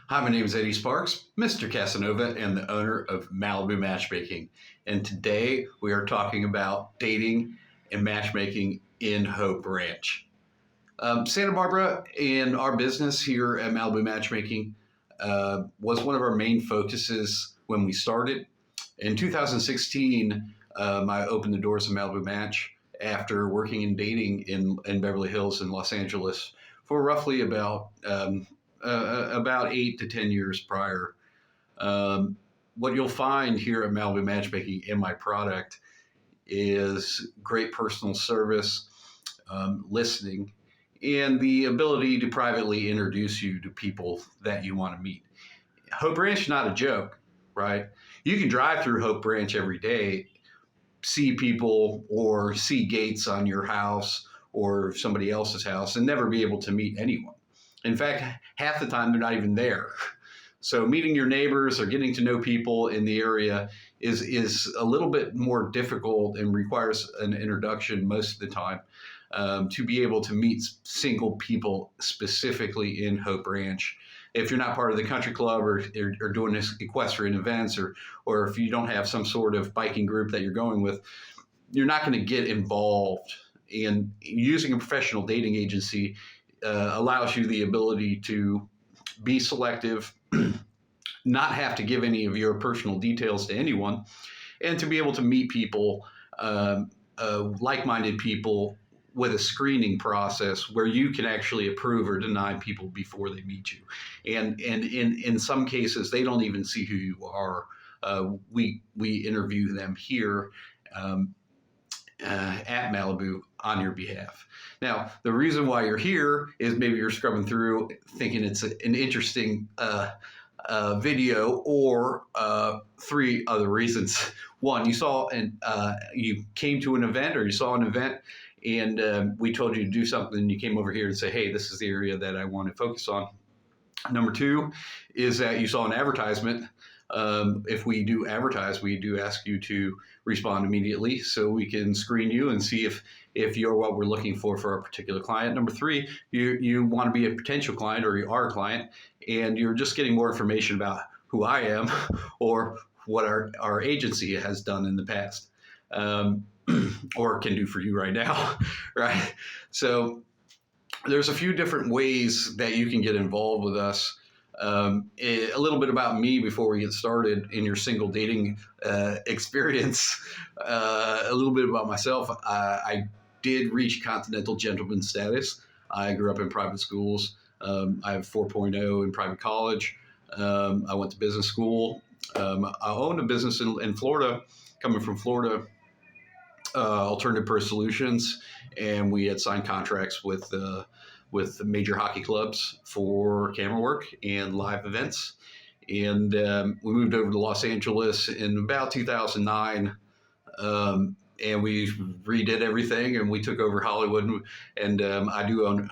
Hi, my name is Eddie Sparks, Mr. Casanova, and the owner of Malibu Matchmaking. And today we are talking about dating and matchmaking in Hope Ranch. Santa Barbara and our business here at Malibu Matchmaking was one of our main focuses when we started. In 2016, I opened the doors of Malibu Match after working in dating in Beverly Hills and Los Angeles for roughly about 8 to 10 years prior. What you'll find here at Malibu Matchmaking in my product is great personal service, listening, and the ability to privately introduce you to people that you want to meet. Hope Ranch is not a joke, right? You can drive through Hope Ranch every day, see people or see gates on your house or somebody else's house and never be able to meet anyone. In fact, half the time they're not even there. So meeting your neighbors or getting to know people in the area is a little bit more difficult and requires an introduction most of the time to be able to meet single people specifically in Hope Ranch. If you're not part of the country club or doing this equestrian events or if you don't have some sort of biking group that you're going with, you're not going to get involved. And using a professional dating agency allows you the ability to be selective, not have to give any of your personal details to anyone, and to be able to meet people, like-minded people, with a screening process where you can actually approve or deny people before they meet you. And in some cases, they don't even see who you are. We interview them here at Malibu on your behalf. Now, the reason why you're here is maybe you're scrubbing through thinking it's an interesting video, or three other reasons. One, you came to an event, or you saw an event, and we told you to do something, and you came over here and say, hey, this is the area that I want to focus on. Number two is that you saw an advertisement. If we do advertise, we do ask you to respond immediately so we can screen you and see if you're what we're looking for our particular client. Number three, you want to be a potential client, or you are a client, and you're just getting more information about who I am or what our agency has done in the past, or can do for you right now, right? So there's a few different ways that you can get involved with us. A little bit about me before we get started in your single dating experience. A little bit about myself. I did reach Continental Gentleman status. I grew up in private schools. I have 4.0 in private college. I went to business school. I owned a business in Florida, coming from Florida, Alternative Pro Solutions, and we had signed contracts with major hockey clubs for camera work and live events. And we moved over to Los Angeles in about 2009, and we redid everything, and we took over Hollywood. And I do own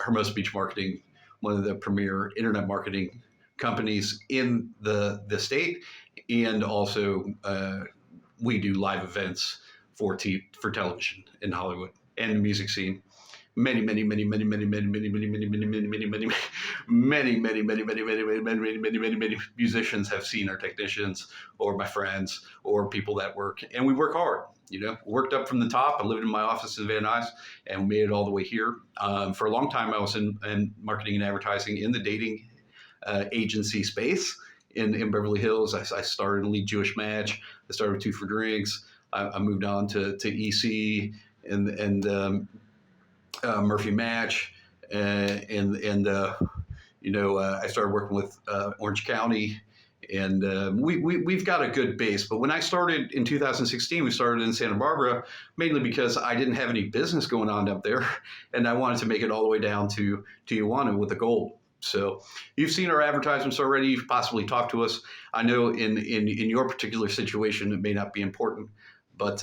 Hermosa Beach Marketing, one of the premier internet marketing companies in the state. And also we do live events for television in Hollywood and the music scene. Many musicians have seen our technicians, or my friends, or people that work, and we work hard. Worked up from the top. I lived in my office in Van Nuys and made it all the way here. For a long time, I was in marketing and advertising in the dating agency space in Beverly Hills. I started in Lead Jewish Match. I started with Two for Drinks. I moved on to EC and Murphy Match, I started working with Orange County, and we've got a good base. But when I started in 2016, we started in Santa Barbara, mainly because I didn't have any business going on up there, and I wanted to make it all the way down to Tijuana with a goal. So you've seen our advertisements already. You've possibly talked to us. I know in your particular situation, it may not be important, but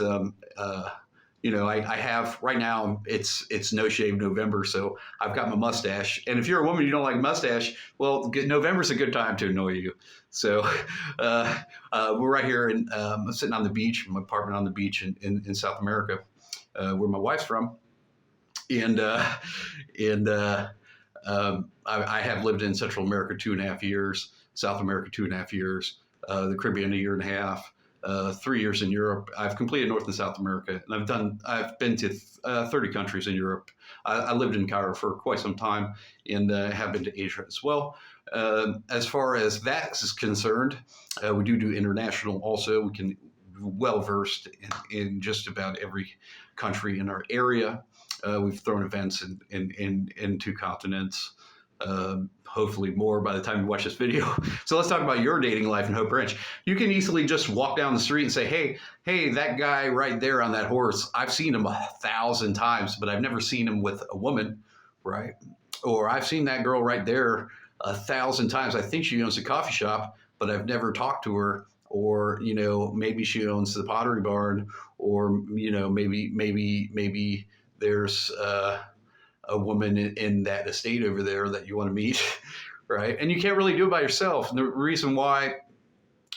I have right now, it's No Shave November, so I've got my mustache. And if you're a woman, you don't like mustache, well, November's a good time to annoy you. So we're right here, and I'm sitting on the beach, my apartment on the beach in South America, where my wife's from. And I have lived in Central America 2.5 years, South America 2.5 years, the Caribbean 1.5 years, 3 years in Europe. I've completed North and South America, and I've been to 30 countries in Europe. I lived in Cairo for quite some time, and have been to Asia as well. As far as that is concerned, we do international also. We can well versed in just about every country in our area. We've thrown events in 2 continents. Hopefully more by the time you watch this video. So let's talk about your dating life in Hope Ranch. You can easily just walk down the street and say, hey, that guy right there on that horse, I've seen him 1,000 times, but I've never seen him with a woman, right? Or I've seen that girl right there 1,000 times. I think she owns a coffee shop, but I've never talked to her. Or, maybe she owns the Pottery Barn, or, maybe there's a woman in that estate over there that you want to meet, right? And you can't really do it by yourself. And the reason why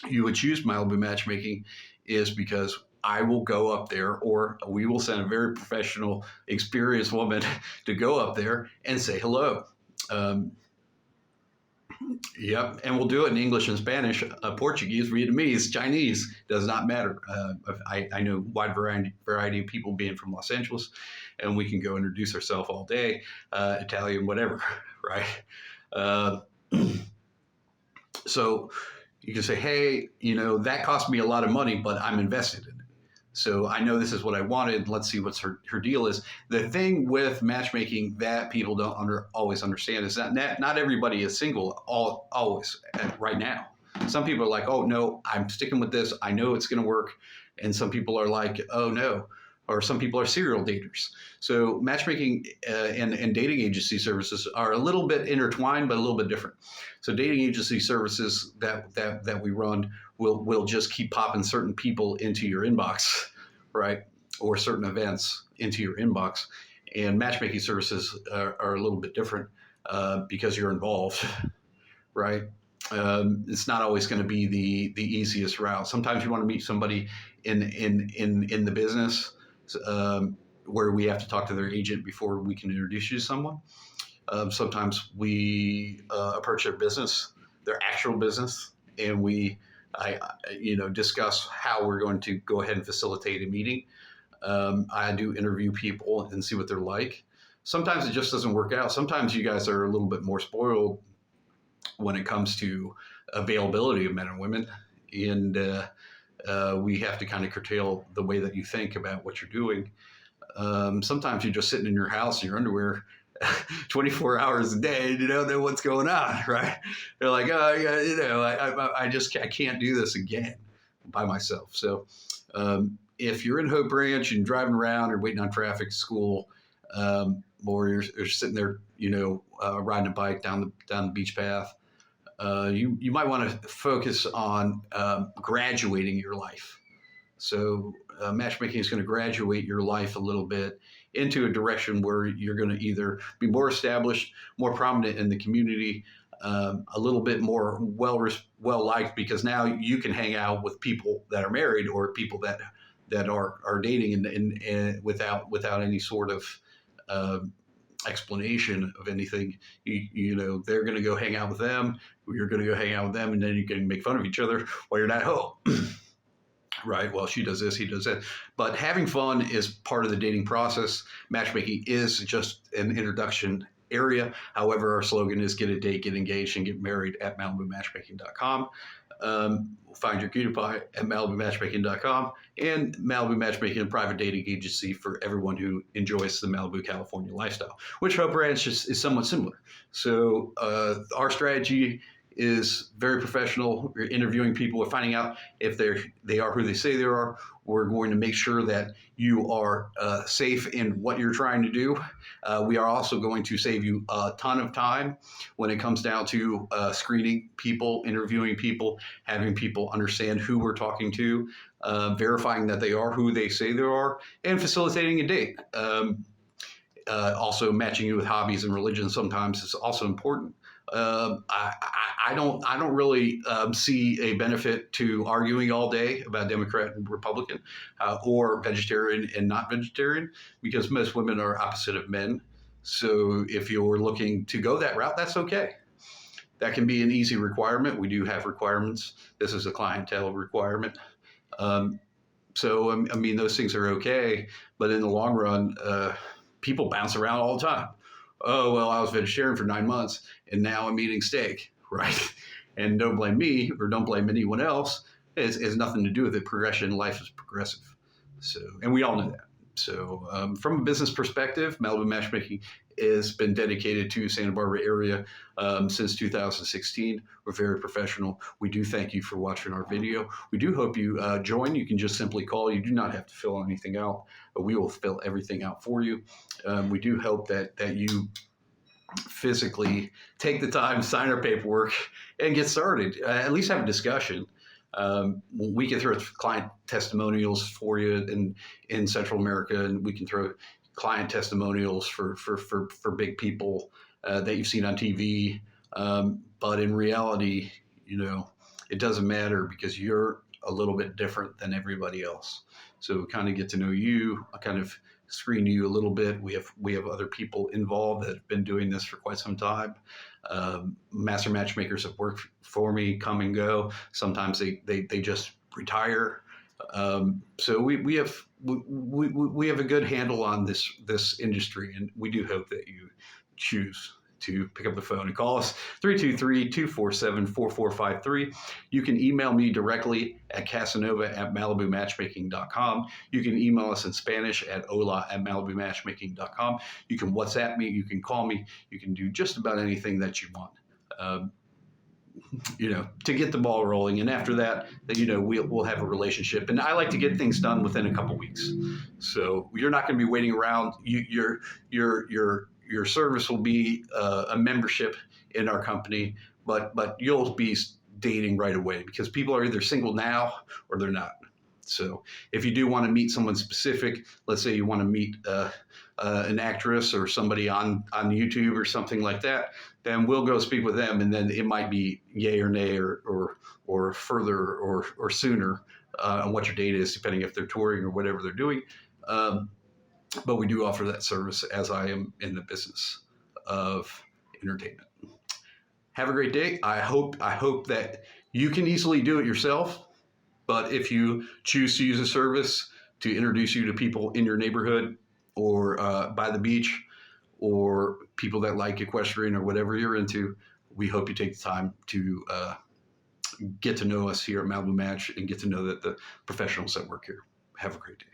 you would choose Malibu Matchmaking is because I will go up there, or we will send a very professional, experienced woman to go up there and say hello. Yep, and we'll do it in English and Spanish, Portuguese, Vietnamese, Chinese, does not matter. I know a wide variety of people being from Los Angeles, and we can go introduce ourselves all day, Italian, whatever, right? So you can say, hey, that cost me a lot of money, but I'm invested in it. So I know this is what I wanted. Let's see what her deal is. The thing with matchmaking that people don't always understand is that not everybody is single always right now. Some people are like, oh, no, I'm sticking with this. I know it's going to work. And some people are like, oh, no. Or some people are serial daters. So matchmaking and dating agency services are a little bit intertwined, but a little bit different. So dating agency services that we run will just keep popping certain people into your inbox, right? Or certain events into your inbox. And matchmaking services are a little bit different because you're involved, right? It's not always going to be the easiest route. Sometimes you want to meet somebody in the business, where we have to talk to their agent before we can introduce you to someone. Sometimes we approach their actual business, and we discuss how we're going to go ahead and facilitate a meeting. I do interview people and see what they're like. Sometimes it just doesn't work out. Sometimes you guys are a little bit more spoiled when it comes to availability of men and women, and we have to kind of curtail the way that you think about what you're doing. Sometimes you're just sitting in your house in your underwear 24 hours a day and you don't know what's going on, right? They're like, oh, yeah, I can't do this again by myself. So if you're in Hope Ranch and driving around or waiting on traffic at school, or you're sitting there, riding a bike down the beach path, you might want to focus on graduating your life. So matchmaking is going to graduate your life a little bit into a direction where you're going to either be more established, more prominent in the community, a little bit more well liked, because now you can hang out with people that are married or people that are dating and without any sort of explanation of anything. They're going to go hang out with them, you're going to go hang out with them, and then you can make fun of each other while you're not home. Right? Well, she does this, he does that. But having fun is part of the dating process. Matchmaking is just an introduction area. However, our slogan is get a date, get engaged, and get married at MalibuMatchmaking.com. Find your cutie pie at MalibuMatchmaking.com, and Malibu Matchmaking, a private dating agency for everyone who enjoys the Malibu, California lifestyle, which Hope Ranch is somewhat similar. So our strategy is very professional. We're interviewing people. We're finding out if they are who they say they are. We're going to make sure that you are safe in what you're trying to do. We are also going to save you a ton of time when it comes down to screening people, interviewing people, having people understand who we're talking to, verifying that they are who they say they are, and facilitating a date. Also matching you with hobbies and religion sometimes is also important. I don't really see a benefit to arguing all day about Democrat and Republican or vegetarian and not vegetarian, because most women are opposite of men. So if you're looking to go that route, that's okay. That can be an easy requirement. We do have requirements. This is a clientele requirement. So, I mean, those things are okay, but in the long run, people bounce around all the time. Oh, well, I was vegetarian for 9 months and now I'm eating steak, right? And don't blame me or don't blame anyone else. It has nothing to do with it. Progression in life is progressive. So, and we all know that. So, from a business perspective, Malibu Matchmaking has been dedicated to Santa Barbara area since 2016. We're very professional. We do thank you for watching our video. We do hope you join. You can just simply call. You do not have to fill anything out, but we will fill everything out for you. We do hope that you physically take the time, sign our paperwork, and get started. At least have a discussion. We can throw client testimonials for you in Central America, and we can throw client testimonials for big people that you've seen on TV. But in reality, it doesn't matter because you're a little bit different than everybody else. So kind of get to know you, kind of screen you a little bit. We have other people involved that have been doing this for quite some time. Master matchmakers have worked for me, come and go. Sometimes they just retire. So we have a good handle on this industry, and we do hope that you choose to pick up the phone and call us 323-247-4453. You can email me directly at Casanova@MalibuMatchmaking.com. You can email us in Spanish at hola@MalibuMatchmaking.com. You can WhatsApp me. You can call me. You can do just about anything that you want. To get the ball rolling, and after that, we'll have a relationship. And I like to get things done within a couple weeks. So you're not going to be waiting around. Your service will be a membership in our company, but you'll be dating right away because people are either single now or they're not. So if you do want to meet someone specific, let's say you want to meet an actress or somebody on YouTube or something like that, then we'll go speak with them, and then it might be yay or nay or further or sooner on what your date is, depending if they're touring or whatever they're doing. But we do offer that service as I am in the business of entertainment. Have a great day. I hope that you can easily do it yourself, but if you choose to use a service to introduce you to people in your neighborhood or by the beach or people that like equestrian or whatever you're into, we hope you take the time to get to know us here at Malibu Match and get to know the professionals that work here. Have a great day.